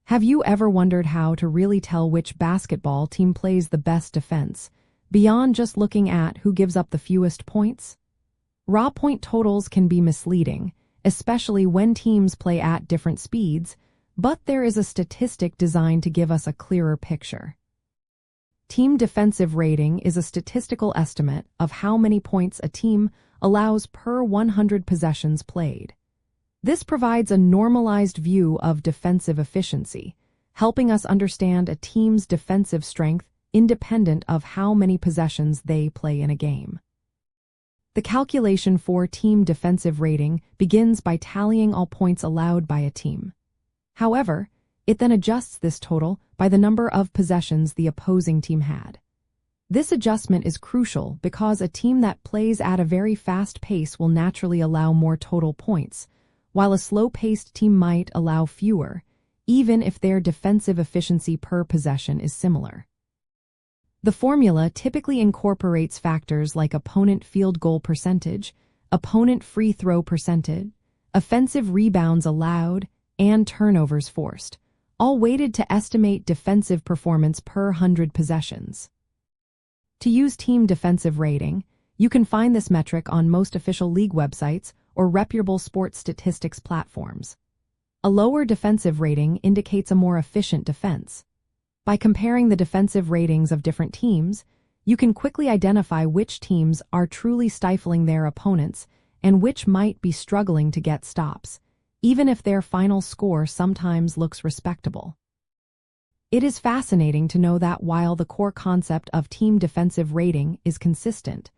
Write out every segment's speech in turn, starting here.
Have you ever wondered how to really tell which basketball team plays the best defense, beyond just looking at who gives up the fewest points? Raw point totals can be misleading, especially when teams play at different speeds, but there is a statistic designed to give us a clearer picture. Team defensive rating is a statistical estimate of how many points a team allows per 100 possessions played. This provides a normalized view of defensive efficiency, helping us understand a team's defensive strength independent of how many possessions they play in a game. The calculation for team defensive rating begins by tallying all points allowed by a team. However, it then adjusts this total by the number of possessions the opposing team had. This adjustment is crucial because a team that plays at a very fast pace will naturally allow more total points, while a slow-paced team might allow fewer, even if their defensive efficiency per possession is similar. The formula typically incorporates factors like opponent field goal percentage, opponent free throw percentage, offensive rebounds allowed, and turnovers forced, all weighted to estimate defensive performance per 100 possessions. To use team defensive rating, you can find this metric on most official league websites or reputable sports statistics platforms. A lower defensive rating indicates a more efficient defense. By comparing the defensive ratings of different teams, you can quickly identify which teams are truly stifling their opponents and which might be struggling to get stops, even if their final score sometimes looks respectable. It is fascinating to know that while the core concept of team defensive rating is consistent,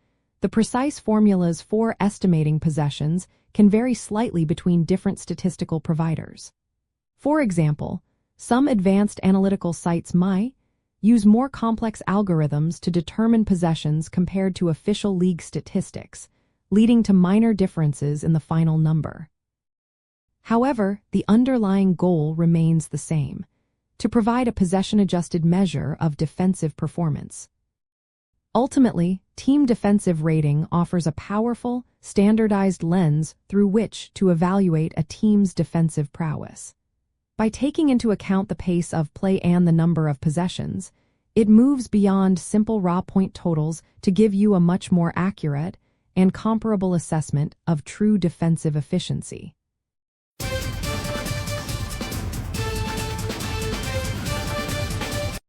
the precise formulas for estimating possessions can vary slightly between different statistical providers. For example, some advanced analytical sites might use more complex algorithms to determine possessions compared to official league statistics, leading to minor differences in the final number. However, the underlying goal remains the same: to provide a possession-adjusted measure of defensive performance. Ultimately, team defensive rating offers a powerful, standardized lens through which to evaluate a team's defensive prowess. By taking into account the pace of play and the number of possessions, it moves beyond simple raw point totals to give you a much more accurate and comparable assessment of true defensive efficiency.